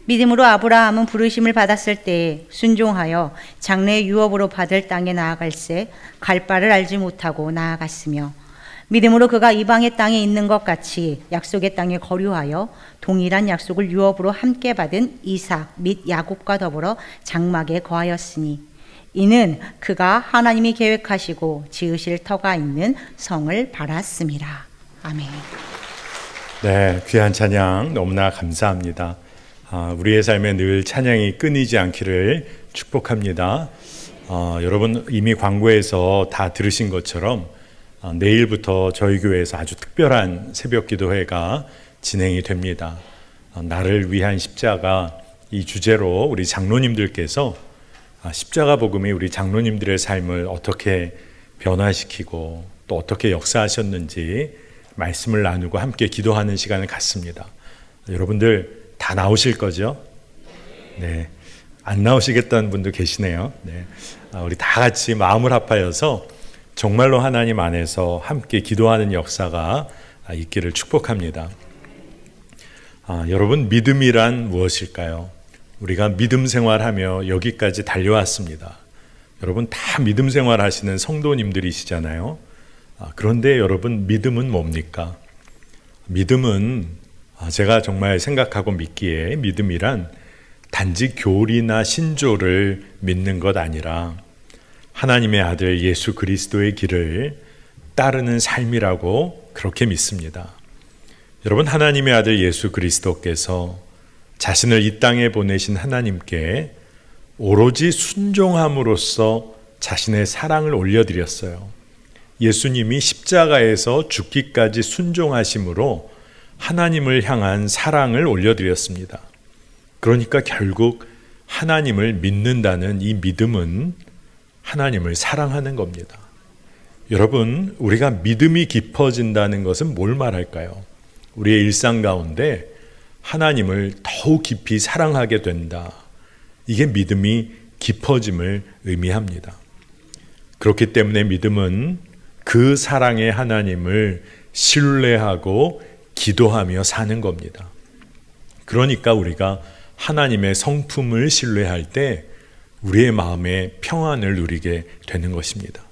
믿음으로 아브라함은 부르심을 받았을 때에 순종하여 장래의 유업으로 받을 땅에 나아갈새 갈 바를 알지 못하고 나아갔으며, 믿음으로 그가 이방의 땅에 있는 것 같이 약속의 땅에 거류하여 동일한 약속을 유업으로 함께 받은 이삭 및 야곱과 더불어 장막에 거하였으니, 이는 그가 하나님이 계획하시고 지으실 터가 있는 성을 바랐습니다. 아멘. 네, 귀한 찬양 너무나 감사합니다. 우리의 삶에 늘 찬양이 끊이지 않기를 축복합니다. 여러분 이미 광고에서 다 들으신 것처럼 내일부터 저희 교회에서 아주 특별한 새벽 기도회가 진행이 됩니다. 나를 위한 십자가, 이 주제로 우리 장로님들께서 십자가 복음이 우리 장로님들의 삶을 어떻게 변화시키고 또 어떻게 역사하셨는지 말씀을 나누고 함께 기도하는 시간을 갖습니다. 여러분들 다 나오실 거죠? 네, 안 나오시겠다는 분도 계시네요. 네, 우리 다 같이 마음을 합하여서 정말로 하나님 안에서 함께 기도하는 역사가 있기를 축복합니다. 여러분, 믿음이란 무엇일까요? 우리가 믿음 생활하며 여기까지 달려왔습니다. 여러분 다 믿음 생활 하시는 성도님들이시잖아요. 그런데 여러분, 믿음은 뭡니까? 믿음은 제가 정말 생각하고 믿기에 믿음이란 단지 교리나 신조를 믿는 것 아니라 하나님의 아들 예수 그리스도의 길을 따르는 삶이라고 그렇게 믿습니다. 여러분, 하나님의 아들 예수 그리스도께서 자신을 이 땅에 보내신 하나님께 오로지 순종함으로써 자신의 사랑을 올려드렸어요. 예수님이 십자가에서 죽기까지 순종하심으로 하나님을 향한 사랑을 올려드렸습니다. 그러니까 결국 하나님을 믿는다는 이 믿음은 하나님을 사랑하는 겁니다. 여러분, 우리가 믿음이 깊어진다는 것은 뭘 말할까요? 우리의 일상 가운데 하나님을 더욱 깊이 사랑하게 된다. 이게 믿음이 깊어짐을 의미합니다. 그렇기 때문에 믿음은 그 사랑의 하나님을 신뢰하고 기도하며 사는 겁니다. 그러니까 우리가 하나님의 성품을 신뢰할 때 우리의 마음에 평안을 누리게 되는 것입니다.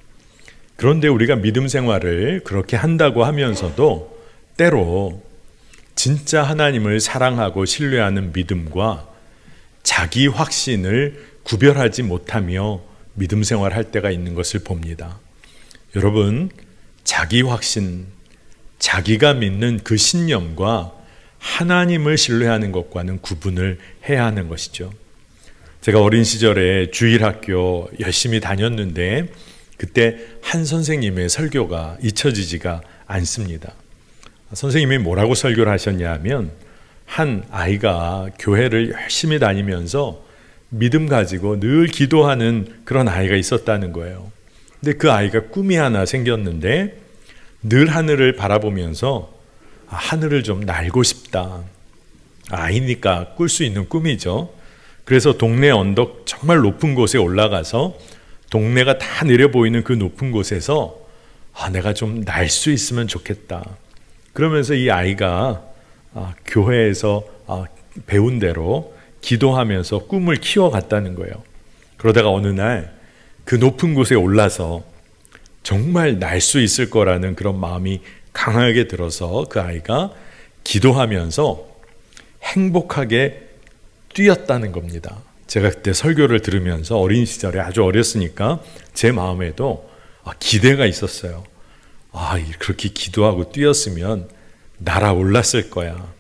그런데 우리가 믿음 생활을 그렇게 한다고 하면서도 때로 진짜 하나님을 사랑하고 신뢰하는 믿음과 자기 확신을 구별하지 못하며 믿음 생활할 때가 있는 것을 봅니다. 여러분, 자기 확신, 자기가 믿는 그 신념과 하나님을 신뢰하는 것과는 구분을 해야 하는 것이죠. 제가 어린 시절에 주일학교 열심히 다녔는데 그때 한 선생님의 설교가 잊혀지지가 않습니다. 선생님이 뭐라고 설교를 하셨냐 하면, 한 아이가 교회를 열심히 다니면서 믿음 가지고 늘 기도하는 그런 아이가 있었다는 거예요. 근데 그 아이가 꿈이 하나 생겼는데 늘 하늘을 바라보면서 하늘을 좀 날고 싶다. 아이니까 꿀 수 있는 꿈이죠. 그래서 동네 언덕 정말 높은 곳에 올라가서 동네가 다 내려 보이는 그 높은 곳에서 내가 좀 날 수 있으면 좋겠다. 그러면서 이 아이가 교회에서 배운 대로 기도하면서 꿈을 키워갔다는 거예요. 그러다가 어느 날 그 높은 곳에 올라서 정말 날 수 있을 거라는 그런 마음이 강하게 들어서 그 아이가 기도하면서 행복하게 뛰었다는 겁니다. 제가 그때 설교를 들으면서 어린 시절에 아주 어렸으니까 제 마음에도 기대가 있었어요. 그렇게 기도하고 뛰었으면 날아올랐을 거야.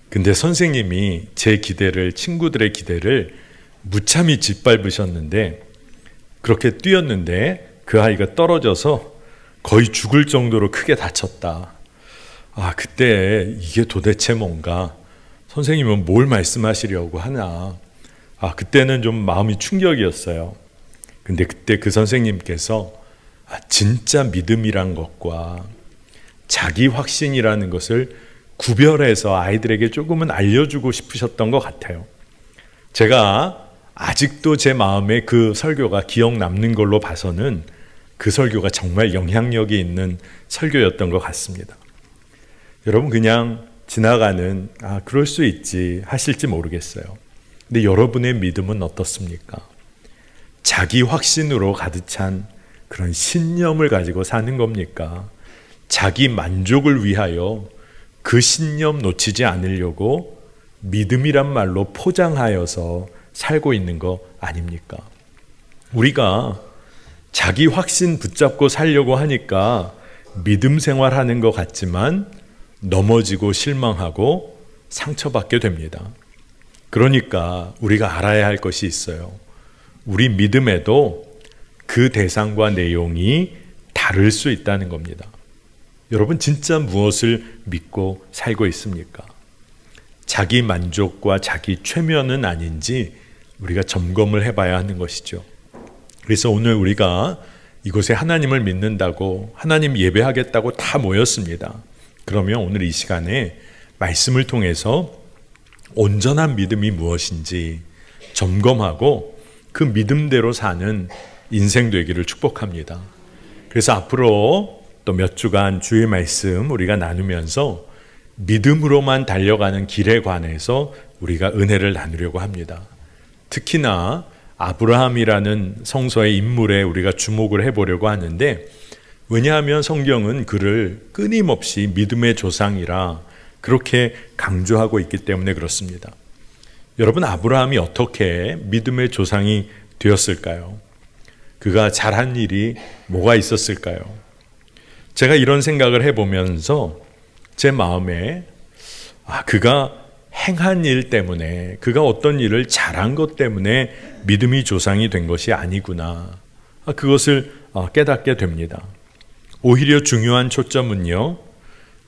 근데 선생님이 제 기대를, 친구들의 기대를 무참히 짓밟으셨는데, 그렇게 뛰었는데 그 아이가 떨어져서 거의 죽을 정도로 크게 다쳤다. 그때 이게 도대체 뭔가, 선생님은 뭘 말씀하시려고 하나. 그때는 좀 마음이 충격이었어요. 근데 그때 그 선생님께서 진짜 믿음이란 것과 자기 확신이라는 것을 구별해서 아이들에게 조금은 알려주고 싶으셨던 것 같아요. 제가 아직도 제 마음에 그 설교가 기억 남는 걸로 봐서는 그 설교가 정말 영향력이 있는 설교였던 것 같습니다. 여러분, 그냥 지나가는 그럴 수 있지 하실지 모르겠어요. 근데 여러분의 믿음은 어떻습니까? 자기 확신으로 가득 찬 그런 신념을 가지고 사는 겁니까? 자기 만족을 위하여 그 신념 놓치지 않으려고 믿음이란 말로 포장하여서 살고 있는 거 아닙니까? 우리가 자기 확신 붙잡고 살려고 하니까 믿음 생활하는 것 같지만 넘어지고 실망하고 상처받게 됩니다. 그러니까 우리가 알아야 할 것이 있어요. 우리 믿음에도 그 대상과 내용이 다를 수 있다는 겁니다. 여러분 진짜 무엇을 믿고 살고 있습니까? 자기 만족과 자기 최면은 아닌지 우리가 점검을 해봐야 하는 것이죠. 그래서 오늘 우리가 이곳에 하나님을 믿는다고 하나님 예배하겠다고 다 모였습니다. 그러면 오늘 이 시간에 말씀을 통해서 온전한 믿음이 무엇인지 점검하고 그 믿음대로 사는 인생 되기를 축복합니다. 그래서 앞으로 또 몇 주간 주의 말씀 우리가 나누면서 믿음으로만 달려가는 길에 관해서 우리가 은혜를 나누려고 합니다. 특히나 아브라함이라는 성서의 인물에 우리가 주목을 해보려고 하는데, 왜냐하면 성경은 그를 끊임없이 믿음의 조상이라 그렇게 강조하고 있기 때문에 그렇습니다. 여러분, 아브라함이 어떻게 믿음의 조상이 되었을까요? 그가 잘한 일이 뭐가 있었을까요? 제가 이런 생각을 해보면서 제 마음에 그가 행한 일 때문에, 그가 어떤 일을 잘한 것 때문에 믿음이 조상이 된 것이 아니구나, 그것을 깨닫게 됩니다. 오히려 중요한 초점은요,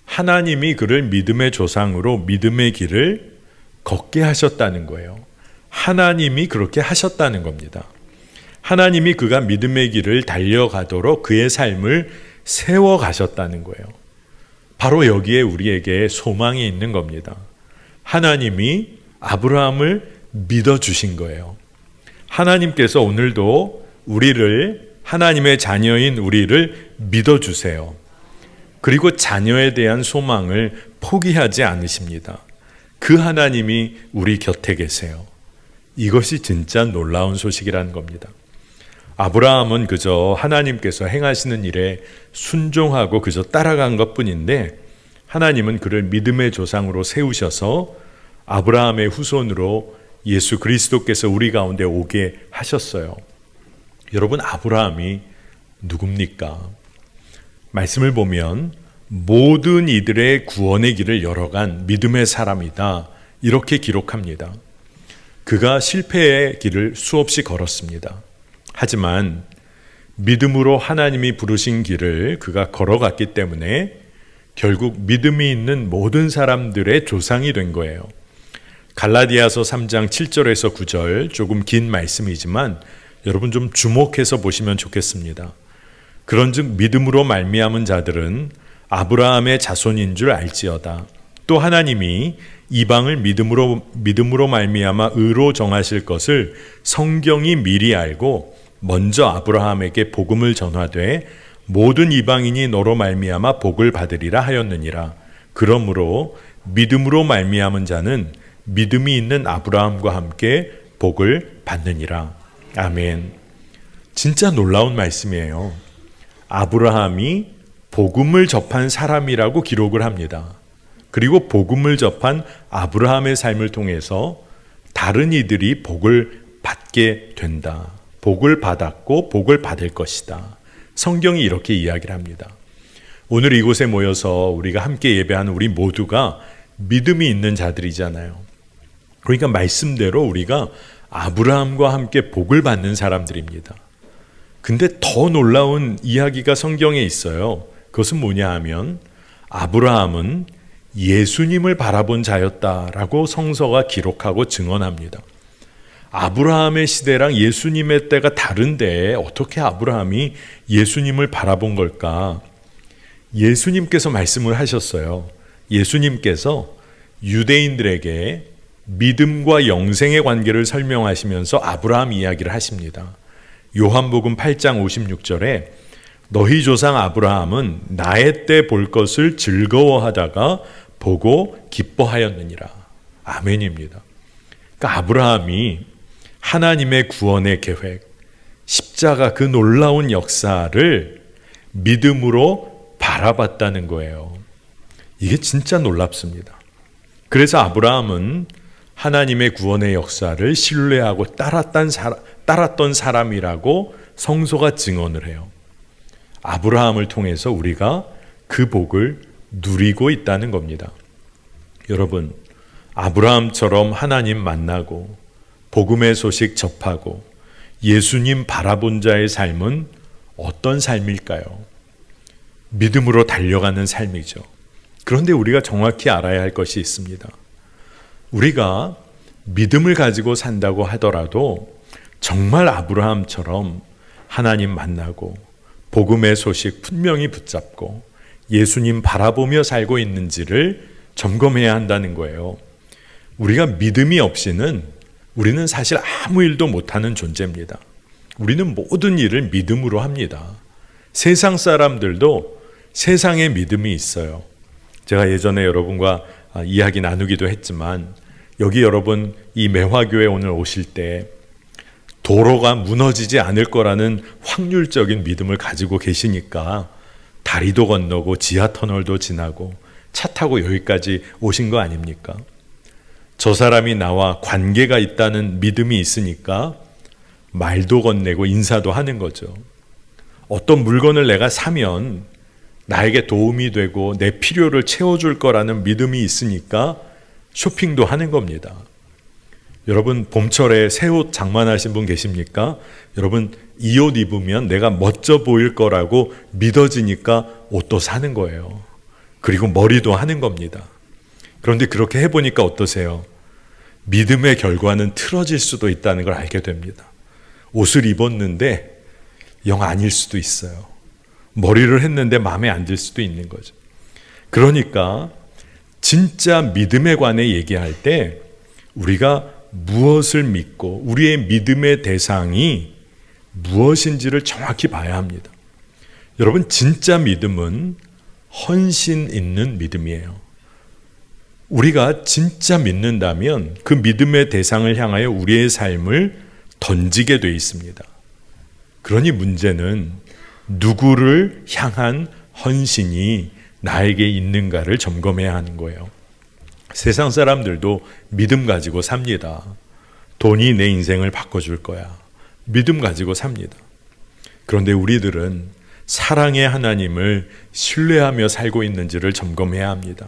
하나님이 그를 믿음의 조상으로 믿음의 길을 걷게 하셨다는 거예요. 하나님이 그렇게 하셨다는 겁니다. 하나님이 그가 믿음의 길을 달려가도록 그의 삶을 세워가셨다는 거예요. 바로 여기에 우리에게 소망이 있는 겁니다. 하나님이 아브라함을 믿어주신 거예요. 하나님께서 오늘도 우리를, 하나님의 자녀인 우리를 믿어주세요. 그리고 자녀에 대한 소망을 포기하지 않으십니다. 그 하나님이 우리 곁에 계세요. 이것이 진짜 놀라운 소식이라는 겁니다. 아브라함은 그저 하나님께서 행하시는 일에 순종하고 그저 따라간 것뿐인데, 하나님은 그를 믿음의 조상으로 세우셔서 아브라함의 후손으로 예수 그리스도께서 우리 가운데 오게 하셨어요. 여러분, 아브라함이 누굽니까? 말씀을 보면 모든 이들의 구원의 길을 열어간 믿음의 사람이다, 이렇게 기록합니다. 그가 실패의 길을 수없이 걸었습니다. 하지만 믿음으로 하나님이 부르신 길을 그가 걸어갔기 때문에 결국 믿음이 있는 모든 사람들의 조상이 된 거예요. 갈라디아서 3장 7절에서 9절, 조금 긴 말씀이지만 여러분 좀 주목해서 보시면 좋겠습니다. 그런즉 믿음으로 말미암은 자들은 아브라함의 자손인 줄 알지어다. 또 하나님이 이방을 믿음으로 말미암아 의로 정하실 것을 성경이 미리 알고 먼저 아브라함에게 복음을 전하되 모든 이방인이 너로 말미암아 복을 받으리라 하였느니라. 그러므로 믿음으로 말미암은 자는 믿음이 있는 아브라함과 함께 복을 받느니라. 아멘. 진짜 놀라운 말씀이에요. 아브라함이 복음을 접한 사람이라고 기록을 합니다. 그리고 복음을 접한 아브라함의 삶을 통해서 다른 이들이 복을 받게 된다. 복을 받았고 복을 받을 것이다. 성경이 이렇게 이야기를 합니다. 오늘 이곳에 모여서 우리가 함께 예배하는 우리 모두가 믿음이 있는 자들이잖아요. 그러니까 말씀대로 우리가 아브라함과 함께 복을 받는 사람들입니다. 근데 더 놀라운 이야기가 성경에 있어요. 그것은 뭐냐 하면 아브라함은 예수님을 바라본 자였다라고 성서가 기록하고 증언합니다. 아브라함의 시대랑 예수님의 때가 다른데 어떻게 아브라함이 예수님을 바라본 걸까? 예수님께서 말씀을 하셨어요. 예수님께서 유대인들에게 믿음과 영생의 관계를 설명하시면서 아브라함 이야기를 하십니다. 요한복음 8장 56절에 너희 조상 아브라함은 나의 때 볼 것을 즐거워하다가 보고 기뻐하였느니라. 아멘입니다. 그러니까 아브라함이 하나님의 구원의 계획, 십자가 그 놀라운 역사를 믿음으로 바라봤다는 거예요. 이게 진짜 놀랍습니다. 그래서 아브라함은 하나님의 구원의 역사를 신뢰하고 따랐던 사람이라고 성서가 증언을 해요. 아브라함을 통해서 우리가 그 복을 누리고 있다는 겁니다. 여러분, 아브라함처럼 하나님 만나고 복음의 소식 접하고 예수님 바라본 자의 삶은 어떤 삶일까요? 믿음으로 달려가는 삶이죠. 그런데 우리가 정확히 알아야 할 것이 있습니다. 우리가 믿음을 가지고 산다고 하더라도 정말 아브라함처럼 하나님 만나고 복음의 소식 분명히 붙잡고 예수님 바라보며 살고 있는지를 점검해야 한다는 거예요. 우리가 믿음이 없이는 우리는 사실 아무 일도 못하는 존재입니다. 우리는 모든 일을 믿음으로 합니다. 세상 사람들도 세상에 믿음이 있어요. 제가 예전에 여러분과 이야기 나누기도 했지만 여기 여러분 이 매화교회 오늘 오실 때 도로가 무너지지 않을 거라는 확률적인 믿음을 가지고 계시니까 다리도 건너고 지하터널도 지나고 차 타고 여기까지 오신 거 아닙니까? 저 사람이 나와 관계가 있다는 믿음이 있으니까 말도 건네고 인사도 하는 거죠. 어떤 물건을 내가 사면 나에게 도움이 되고 내 필요를 채워줄 거라는 믿음이 있으니까 쇼핑도 하는 겁니다. 여러분 봄철에 새 옷 장만하신 분 계십니까? 여러분 이 옷 입으면 내가 멋져 보일 거라고 믿어지니까 옷도 사는 거예요. 그리고 머리도 하는 겁니다. 그런데 그렇게 해보니까 어떠세요? 믿음의 결과는 틀어질 수도 있다는 걸 알게 됩니다. 옷을 입었는데 영 아닐 수도 있어요. 머리를 했는데 마음에 안 들 수도 있는 거죠. 그러니까 진짜 믿음에 관해 얘기할 때 우리가 무엇을 믿고 우리의 믿음의 대상이 무엇인지를 정확히 봐야 합니다. 여러분 진짜 믿음은 헌신 있는 믿음이에요. 우리가 진짜 믿는다면 그 믿음의 대상을 향하여 우리의 삶을 던지게 돼 있습니다. 그러니 문제는 누구를 향한 헌신이 나에게 있는가를 점검해야 하는 거예요. 세상 사람들도 믿음 가지고 삽니다. 돈이 내 인생을 바꿔줄 거야. 믿음 가지고 삽니다. 그런데 우리들은 사랑의 하나님을 신뢰하며 살고 있는지를 점검해야 합니다.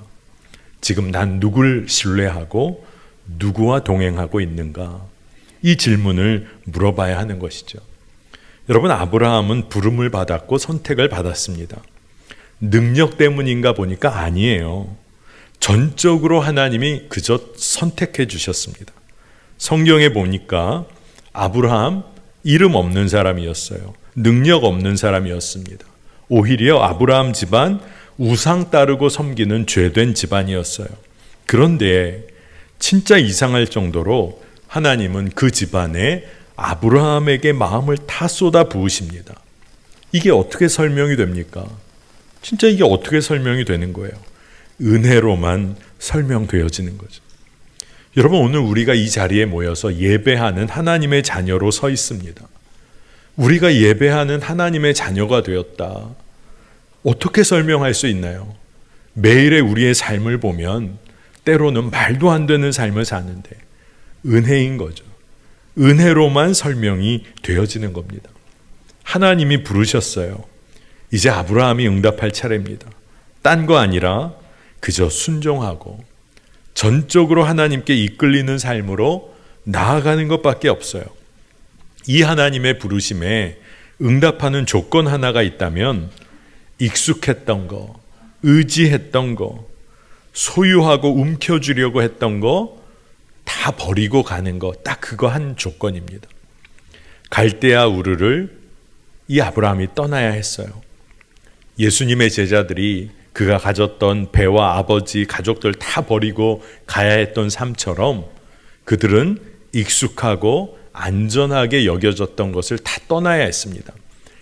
지금 난 누굴 신뢰하고 누구와 동행하고 있는가? 이 질문을 물어봐야 하는 것이죠. 여러분 아브라함은 부름을 받았고 선택을 받았습니다. 능력 때문인가 보니까 아니에요. 전적으로 하나님이 그저 선택해 주셨습니다. 성경에 보니까 아브라함 이름 없는 사람이었어요. 능력 없는 사람이었습니다. 오히려 아브라함 집안 우상 따르고 섬기는 죄된 집안이었어요. 그런데 진짜 이상할 정도로 하나님은 그 집안에 아브라함에게 마음을 다 쏟아 부으십니다. 이게 어떻게 설명이 됩니까? 진짜 이게 어떻게 설명이 되는 거예요? 은혜로만 설명되어지는 거죠. 여러분 오늘 우리가 이 자리에 모여서 예배하는 하나님의 자녀로 서 있습니다. 우리가 예배하는 하나님의 자녀가 되었다. 어떻게 설명할 수 있나요? 매일의 우리의 삶을 보면 때로는 말도 안 되는 삶을 사는데 은혜인 거죠. 은혜로만 설명이 되어지는 겁니다. 하나님이 부르셨어요. 이제 아브라함이 응답할 차례입니다. 딴 거 아니라 그저 순종하고 전적으로 하나님께 이끌리는 삶으로 나아가는 것밖에 없어요. 이 하나님의 부르심에 응답하는 조건 하나가 있다면 익숙했던 거, 의지했던 거, 소유하고 움켜쥐려고 했던 거 다 버리고 가는 거, 딱 그거 한 조건입니다. 갈대아 우르를 이 아브라함이 떠나야 했어요. 예수님의 제자들이 그가 가졌던 배와 아버지, 가족들 다 버리고 가야 했던 삶처럼 그들은 익숙하고 안전하게 여겨졌던 것을 다 떠나야 했습니다.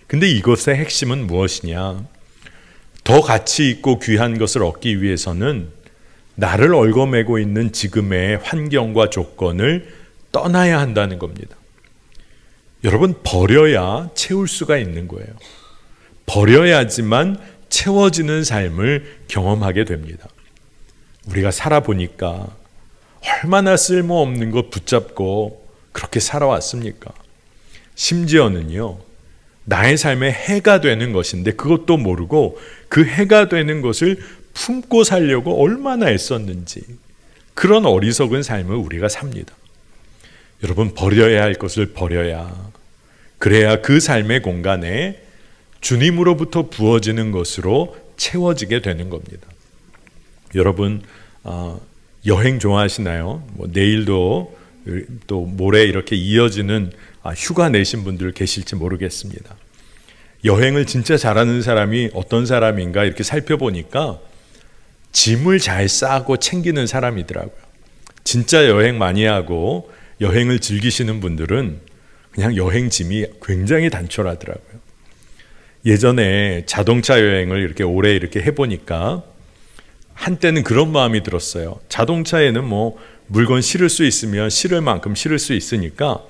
근데 이것의 핵심은 무엇이냐? 더 가치 있고 귀한 것을 얻기 위해서는 나를 얽어매고 있는 지금의 환경과 조건을 떠나야 한다는 겁니다. 여러분, 버려야 채울 수가 있는 거예요. 버려야지만 채워지는 삶을 경험하게 됩니다. 우리가 살아보니까 얼마나 쓸모없는 거 붙잡고 그렇게 살아왔습니까? 심지어는요, 나의 삶에 해가 되는 것인데 그것도 모르고 그 해가 되는 것을 품고 살려고 얼마나 애썼는지, 그런 어리석은 삶을 우리가 삽니다. 여러분, 버려야 할 것을 버려야, 그래야 그 삶의 공간에 주님으로부터 부어지는 것으로 채워지게 되는 겁니다. 여러분, 여행 좋아하시나요? 내일도 또 모레 이렇게 이어지는 휴가 내신 분들 계실지 모르겠습니다. 여행을 진짜 잘하는 사람이 어떤 사람인가 이렇게 살펴보니까 짐을 잘 싸고 챙기는 사람이더라고요. 진짜 여행 많이 하고 여행을 즐기시는 분들은 그냥 여행 짐이 굉장히 단촐하더라고요. 예전에 자동차 여행을 이렇게 오래 이렇게 해보니까 한때는 그런 마음이 들었어요. 자동차에는 뭐 물건 실을 수 있으면 실을 만큼 실을 수 있으니까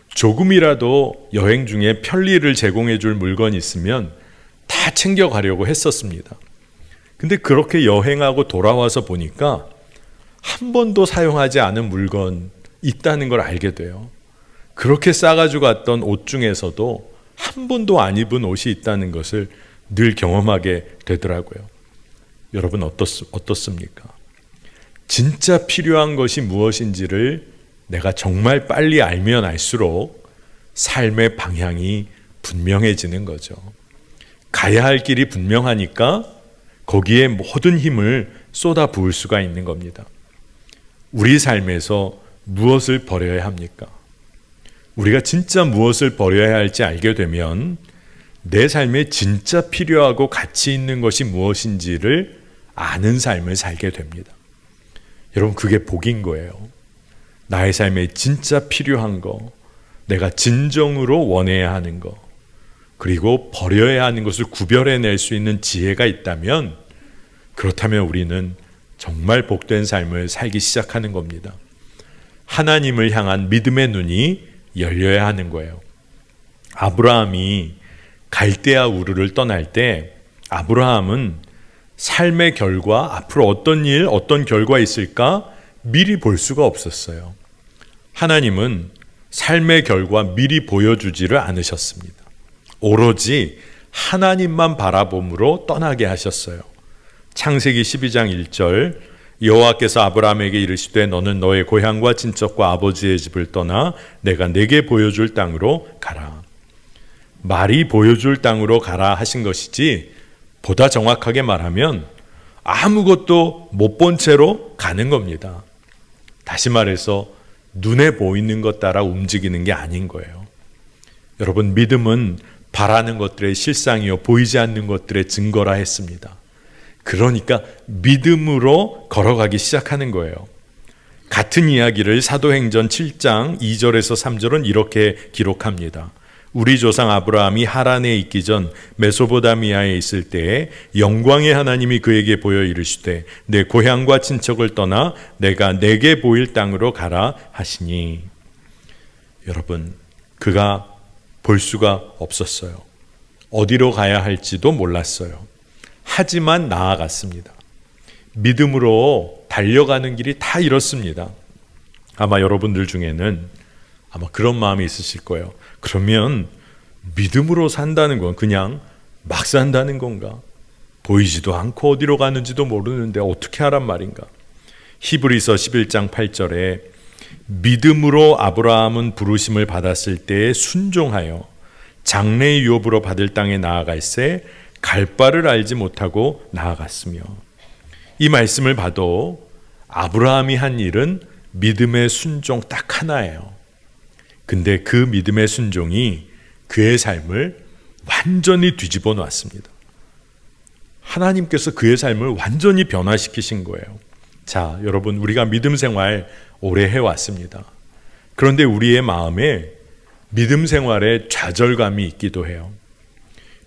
조금이라도 여행 중에 편리를 제공해 줄 물건이 있으면 다 챙겨가려고 했었습니다. 근데 그렇게 여행하고 돌아와서 보니까 한 번도 사용하지 않은 물건 있다는 걸 알게 돼요. 그렇게 싸가지고 갔던 옷 중에서도 한 번도 안 입은 옷이 있다는 것을 늘 경험하게 되더라고요. 여러분, 어떻습니까? 진짜 필요한 것이 무엇인지를 내가 정말 빨리 알면 알수록 삶의 방향이 분명해지는 거죠. 가야 할 길이 분명하니까 거기에 모든 힘을 쏟아 부을 수가 있는 겁니다. 우리 삶에서 무엇을 버려야 합니까? 우리가 진짜 무엇을 버려야 할지 알게 되면 내 삶에 진짜 필요하고 가치 있는 것이 무엇인지를 아는 삶을 살게 됩니다. 여러분, 그게 복인 거예요. 나의 삶에 진짜 필요한 거, 내가 진정으로 원해야 하는 거, 그리고 버려야 하는 것을 구별해낼 수 있는 지혜가 있다면, 그렇다면 우리는 정말 복된 삶을 살기 시작하는 겁니다. 하나님을 향한 믿음의 눈이 열려야 하는 거예요. 아브라함이 갈대아 우르를 떠날 때 아브라함은 삶의 결과, 앞으로 어떤 일, 어떤 결과 있을까 미리 볼 수가 없었어요. 하나님은 삶의 결과 미리 보여주지를 않으셨습니다. 오로지 하나님만 바라봄으로 떠나게 하셨어요. 창세기 12장 1절, 여호와께서 아브라함에게 이르시되 너는 너의 고향과 친척과 아버지의 집을 떠나 내가 내게 보여줄 땅으로 가라. 말이 보여줄 땅으로 가라 하신 것이지, 보다 정확하게 말하면 아무것도 못 본 채로 가는 겁니다. 다시 말해서 눈에 보이는 것 따라 움직이는 게 아닌 거예요. 여러분, 믿음은 바라는 것들의 실상이요 보이지 않는 것들의 증거라 했습니다. 그러니까 믿음으로 걸어가기 시작하는 거예요. 같은 이야기를 사도행전 7장 2절에서 3절은 이렇게 기록합니다. 우리 조상 아브라함이 하란에 있기 전 메소포타미아에 있을 때에 영광의 하나님이 그에게 보여 이르시되 내 고향과 친척을 떠나 내가 내게 보일 땅으로 가라 하시니. 여러분, 그가 볼 수가 없었어요. 어디로 가야 할지도 몰랐어요. 하지만 나아갔습니다. 믿음으로 달려가는 길이 다 이렇습니다. 아마 여러분들 중에는 아마 그런 마음이 있으실 거예요. 그러면 믿음으로 산다는 건 그냥 막 산다는 건가? 보이지도 않고 어디로 가는지도 모르는데 어떻게 하란 말인가? 히브리서 11장 8절에 믿음으로 아브라함은 부르심을 받았을 때에 순종하여 장래의 유업으로 받을 땅에 나아갈새 갈 바를 알지 못하고 나아갔으며. 이 말씀을 봐도 아브라함이 한 일은 믿음의 순종 딱 하나예요. 근데 그 믿음의 순종이 그의 삶을 완전히 뒤집어 놨습니다. 하나님께서 그의 삶을 완전히 변화시키신 거예요. 자, 여러분, 우리가 믿음 생활 오래 해왔습니다. 그런데 우리의 마음에 믿음 생활에 좌절감이 있기도 해요.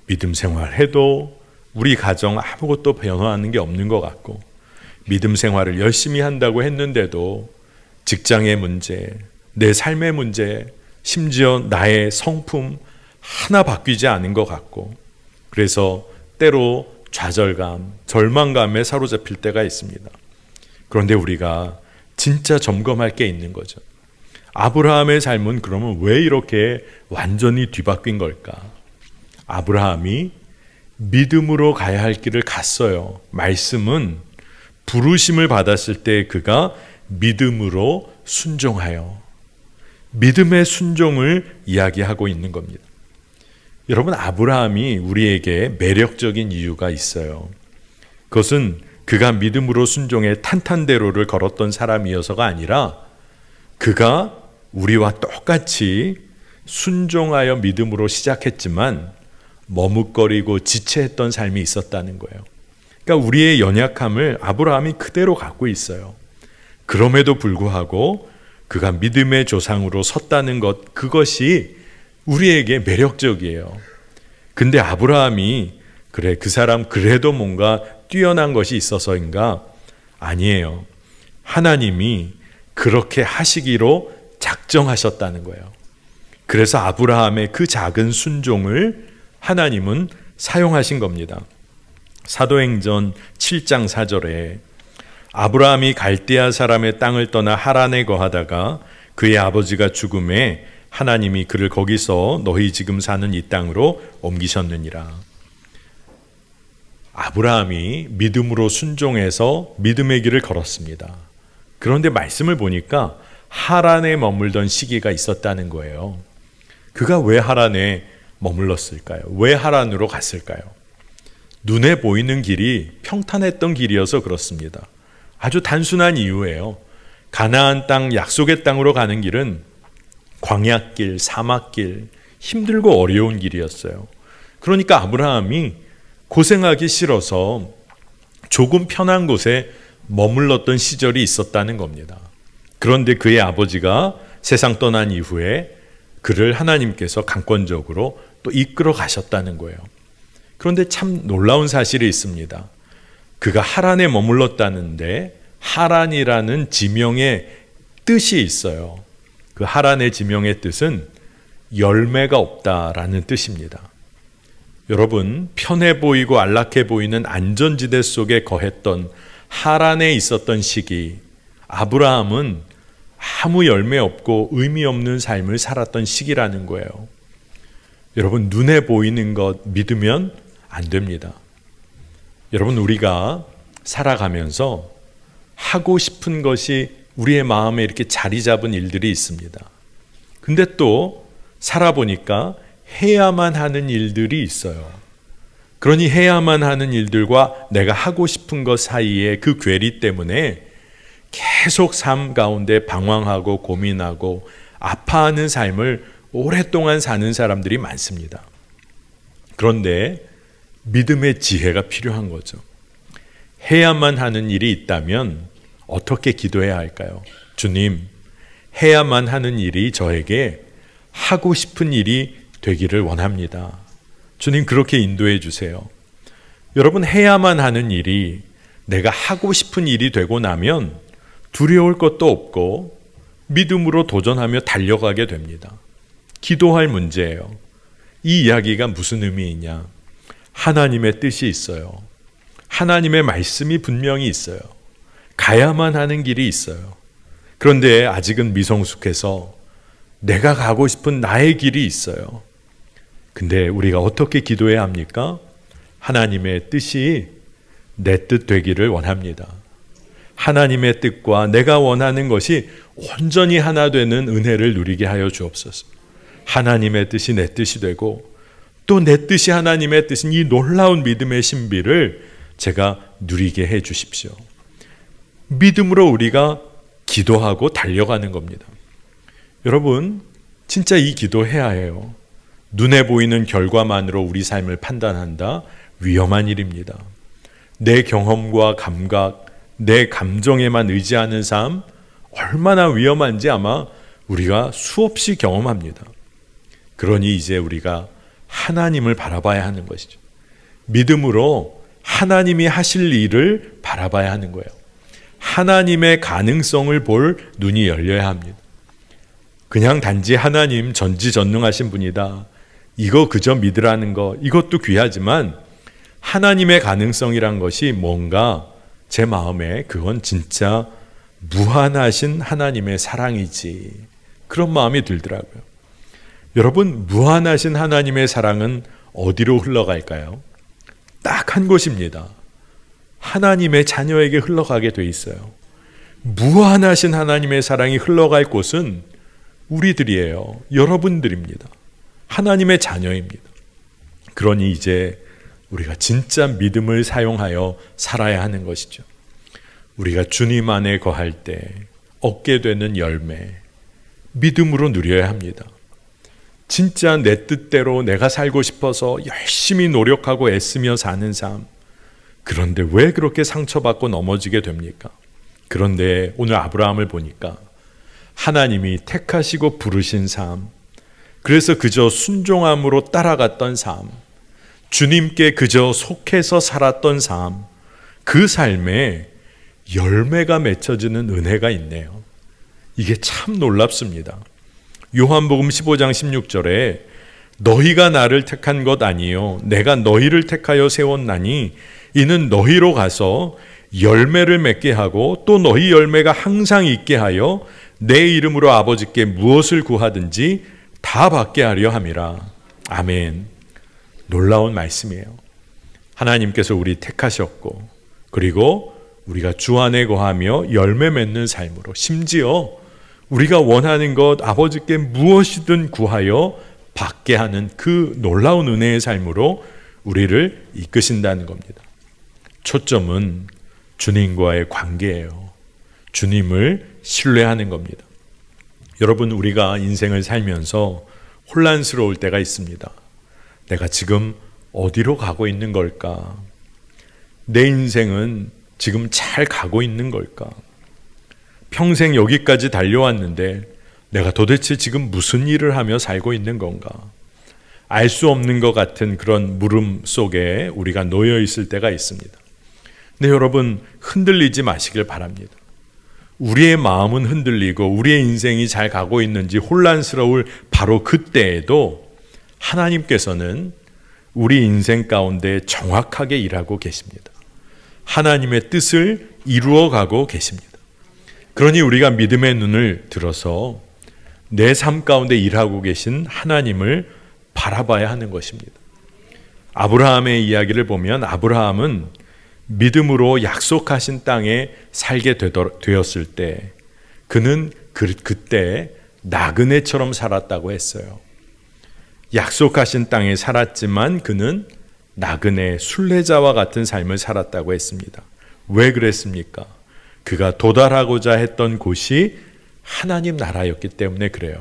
믿음 생활 해도 우리 가정 아무것도 변화하는 게 없는 것 같고, 믿음 생활을 열심히 한다고 했는데도 직장의 문제, 내 삶의 문제, 심지어 나의 성품 하나 바뀌지 않은 것 같고, 그래서 때로 좌절감, 절망감에 사로잡힐 때가 있습니다. 그런데 우리가 진짜 점검할 게 있는 거죠. 아브라함의 삶은 그러면 왜 이렇게 완전히 뒤바뀐 걸까? 아브라함이 믿음으로 가야 할 길을 갔어요. 말씀은 부르심을 받았을 때 그가 믿음으로 순종하여, 믿음의 순종을 이야기하고 있는 겁니다. 여러분, 아브라함이 우리에게 매력적인 이유가 있어요. 그것은 그가 믿음으로 순종해 탄탄대로를 걸었던 사람이어서가 아니라 그가 우리와 똑같이 순종하여 믿음으로 시작했지만 머뭇거리고 지체했던 삶이 있었다는 거예요. 그러니까 우리의 연약함을 아브라함이 그대로 갖고 있어요. 그럼에도 불구하고 그가 믿음의 조상으로 섰다는 것, 그것이 우리에게 매력적이에요. 근데 아브라함이 그래, 그 사람 그래도 뭔가 뛰어난 것이 있어서인가? 아니에요. 하나님이 그렇게 하시기로 작정하셨다는 거예요. 그래서 아브라함의 그 작은 순종을 하나님은 사용하신 겁니다. 사도행전 7장 4절에 아브라함이 갈대아 사람의 땅을 떠나 하란에 거하다가 그의 아버지가 죽음에 하나님이 그를 거기서 너희 지금 사는 이 땅으로 옮기셨느니라. 아브라함이 믿음으로 순종해서 믿음의 길을 걸었습니다. 그런데 말씀을 보니까 하란에 머물던 시기가 있었다는 거예요. 그가 왜 하란에 머물렀을까요? 왜 하란으로 갔을까요? 눈에 보이는 길이 평탄했던 길이어서 그렇습니다. 아주 단순한 이유예요. 가나안 땅, 약속의 땅으로 가는 길은 광야길, 사막길, 힘들고 어려운 길이었어요. 그러니까 아브라함이 고생하기 싫어서 조금 편한 곳에 머물렀던 시절이 있었다는 겁니다. 그런데 그의 아버지가 세상 떠난 이후에 그를 하나님께서 강권적으로 또 이끌어 가셨다는 거예요. 그런데 참 놀라운 사실이 있습니다. 그가 하란에 머물렀다는데 하란이라는 지명의 뜻이 있어요. 그 하란의 지명의 뜻은 열매가 없다라는 뜻입니다. 여러분, 편해 보이고 안락해 보이는 안전지대 속에 거했던 하란에 있었던 시기, 아브라함은 아무 열매 없고 의미 없는 삶을 살았던 시기라는 거예요. 여러분, 눈에 보이는 것 믿으면 안 됩니다. 여러분, 우리가 살아가면서 하고 싶은 것이 우리의 마음에 이렇게 자리 잡은 일들이 있습니다. 근데 또 살아보니까 해야만 하는 일들이 있어요. 그러니 해야만 하는 일들과 내가 하고 싶은 것 사이에 그 괴리 때문에 계속 삶 가운데 방황하고 고민하고 아파하는 삶을 오랫동안 사는 사람들이 많습니다. 그런데 믿음의 지혜가 필요한 거죠. 해야만 하는 일이 있다면 어떻게 기도해야 할까요? 주님, 해야만 하는 일이 저에게 하고 싶은 일이 되기를 원합니다. 주님, 그렇게 인도해 주세요. 여러분, 해야만 하는 일이 내가 하고 싶은 일이 되고 나면 두려울 것도 없고 믿음으로 도전하며 달려가게 됩니다. 기도할 문제예요. 이 이야기가 무슨 의미이냐? 하나님의 뜻이 있어요. 하나님의 말씀이 분명히 있어요. 가야만 하는 길이 있어요. 그런데 아직은 미성숙해서 내가 가고 싶은 나의 길이 있어요. 근데 우리가 어떻게 기도해야 합니까? 하나님의 뜻이 내 뜻 되기를 원합니다. 하나님의 뜻과 내가 원하는 것이 온전히 하나 되는 은혜를 누리게 하여 주옵소서. 하나님의 뜻이 내 뜻이 되고 또 내 뜻이 하나님의 뜻인 이 놀라운 믿음의 신비를 제가 누리게 해 주십시오. 믿음으로 우리가 기도하고 달려가는 겁니다. 여러분, 진짜 이 기도해야 해요. 눈에 보이는 결과만으로 우리 삶을 판단한다? 위험한 일입니다. 내 경험과 감각, 내 감정에만 의지하는 삶, 얼마나 위험한지 아마 우리가 수없이 경험합니다. 그러니 이제 우리가 하나님을 바라봐야 하는 것이죠. 믿음으로 하나님이 하실 일을 바라봐야 하는 거예요. 하나님의 가능성을 볼 눈이 열려야 합니다. 그냥 단지 하나님 전지전능하신 분이다, 이거 그저 믿으라는 거, 이것도 귀하지만 하나님의 가능성이란 것이 뭔가 제 마음에 그건 진짜 무한하신 하나님의 사랑이지, 그런 마음이 들더라고요. 여러분, 무한하신 하나님의 사랑은 어디로 흘러갈까요? 딱 한 곳입니다. 하나님의 자녀에게 흘러가게 돼 있어요. 무한하신 하나님의 사랑이 흘러갈 곳은 우리들이에요. 여러분들입니다. 하나님의 자녀입니다. 그러니 이제 우리가 진짜 믿음을 사용하여 살아야 하는 것이죠. 우리가 주님 안에 거할 때 얻게 되는 열매, 믿음으로 누려야 합니다. 진짜 내 뜻대로 내가 살고 싶어서 열심히 노력하고 애쓰며 사는 삶, 그런데 왜 그렇게 상처받고 넘어지게 됩니까? 그런데 오늘 아브라함을 보니까 하나님이 택하시고 부르신 삶, 그래서 그저 순종함으로 따라갔던 삶, 주님께 그저 속해서 살았던 삶, 그 삶에 열매가 맺혀지는 은혜가 있네요. 이게 참 놀랍습니다. 요한복음 15장 16절에 너희가 나를 택한 것 아니요 내가 너희를 택하여 세웠나니 이는 너희로 가서 열매를 맺게 하고 또 너희 열매가 항상 있게 하여 내 이름으로 아버지께 무엇을 구하든지 다 받게 하려 함이라. 아멘. 놀라운 말씀이에요. 하나님께서 우리 택하셨고, 그리고 우리가 주 안에 거하며 열매 맺는 삶으로, 심지어 우리가 원하는 것 아버지께 무엇이든 구하여 받게 하는 그 놀라운 은혜의 삶으로 우리를 이끄신다는 겁니다. 초점은 주님과의 관계예요. 주님을 신뢰하는 겁니다. 여러분, 우리가 인생을 살면서 혼란스러울 때가 있습니다. 내가 지금 어디로 가고 있는 걸까? 내 인생은 지금 잘 가고 있는 걸까? 평생 여기까지 달려왔는데 내가 도대체 지금 무슨 일을 하며 살고 있는 건가? 알 수 없는 것 같은 그런 물음 속에 우리가 놓여 있을 때가 있습니다. 근데 여러분, 흔들리지 마시길 바랍니다. 우리의 마음은 흔들리고 우리의 인생이 잘 가고 있는지 혼란스러울 바로 그때에도 하나님께서는 우리 인생 가운데 정확하게 일하고 계십니다. 하나님의 뜻을 이루어가고 계십니다. 그러니 우리가 믿음의 눈을 들어서 내 삶 가운데 일하고 계신 하나님을 바라봐야 하는 것입니다. 아브라함의 이야기를 보면 아브라함은 믿음으로 약속하신 땅에 살게 되었을 때 그는 그때 나그네처럼 살았다고 했어요. 약속하신 땅에 살았지만 그는 나그네, 순례자와 같은 삶을 살았다고 했습니다. 왜 그랬습니까? 그가 도달하고자 했던 곳이 하나님 나라였기 때문에 그래요.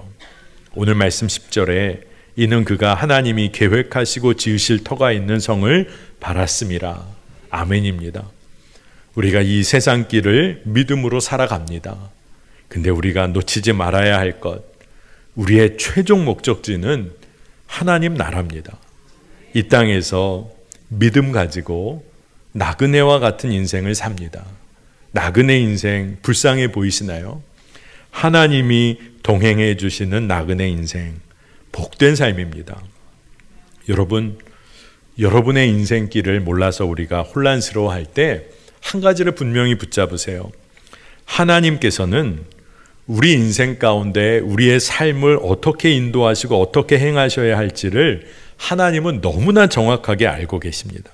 오늘 말씀 10절에 이는 그가 하나님이 계획하시고 지으실 터가 있는 성을 바랐음이라. 아멘입니다. 우리가 이 세상 길을 믿음으로 살아갑니다. 근데 우리가 놓치지 말아야 할 것, 우리의 최종 목적지는 하나님 나라입니다. 이 땅에서 믿음 가지고 나그네와 같은 인생을 삽니다. 나그네 인생 불쌍해 보이시나요? 하나님이 동행해 주시는 나그네 인생, 복된 삶입니다. 여러분, 여러분의 인생길을 몰라서 우리가 혼란스러워할 때 한 가지를 분명히 붙잡으세요. 하나님께서는 우리 인생 가운데 우리의 삶을 어떻게 인도하시고 어떻게 행하셔야 할지를 하나님은 너무나 정확하게 알고 계십니다.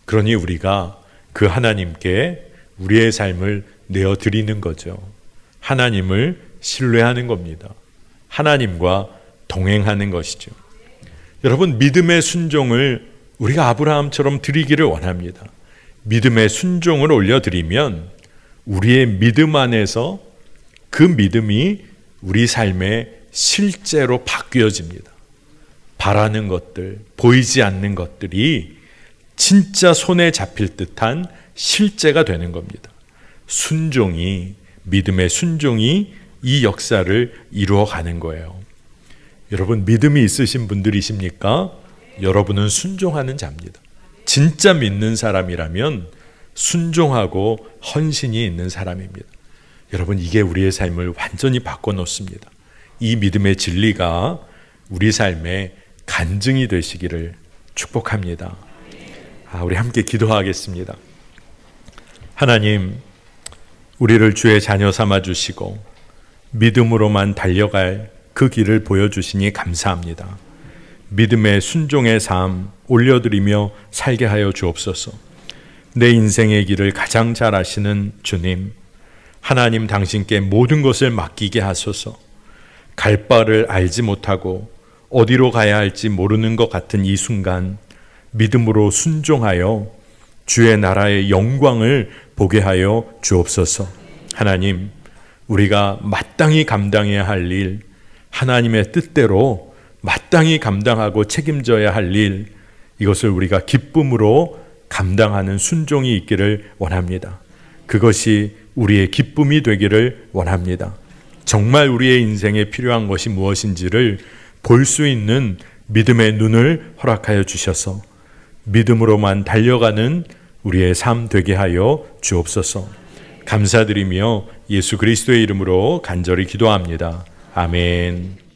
그러니 우리가 그 하나님께 우리의 삶을 내어드리는 거죠. 하나님을 신뢰하는 겁니다. 하나님과 동행하는 것이죠. 여러분, 믿음의 순종을 우리가 아브라함처럼 드리기를 원합니다. 믿음의 순종을 올려드리면 우리의 믿음 안에서 그 믿음이 우리 삶에 실제로 바뀌어집니다. 바라는 것들, 보이지 않는 것들이 진짜 손에 잡힐 듯한 실제가 되는 겁니다. 순종이, 믿음의 순종이 이 역사를 이루어가는 거예요. 여러분, 믿음이 있으신 분들이십니까? 여러분은 순종하는 자입니다. 진짜 믿는 사람이라면 순종하고 헌신이 있는 사람입니다. 여러분, 이게 우리의 삶을 완전히 바꿔놓습니다. 이 믿음의 진리가 우리 삶의 간증이 되시기를 축복합니다. 우리 함께 기도하겠습니다. 하나님, 우리를 주의 자녀 삼아 주시고 믿음으로만 달려갈 그 길을 보여주시니 감사합니다. 믿음의 순종의 삶 올려드리며 살게 하여 주옵소서. 내 인생의 길을 가장 잘 아시는 주님, 하나님 당신께 모든 것을 맡기게 하소서. 갈 바를 알지 못하고 어디로 가야 할지 모르는 것 같은 이 순간 믿음으로 순종하여 주의 나라의 영광을 보게 하여 주옵소서. 하나님, 우리가 마땅히 감당해야 할 일, 하나님의 뜻대로 마땅히 감당하고 책임져야 할 일, 이것을 우리가 기쁨으로 감당하는 순종이 있기를 원합니다. 그것이 우리의 기쁨이 되기를 원합니다. 정말 우리의 인생에 필요한 것이 무엇인지를 볼 수 있는 믿음의 눈을 허락하여 주셔서 믿음으로만 달려가는 우리의 삶 되게 하여 주옵소서. 감사드리며 예수 그리스도의 이름으로 간절히 기도합니다. 아멘.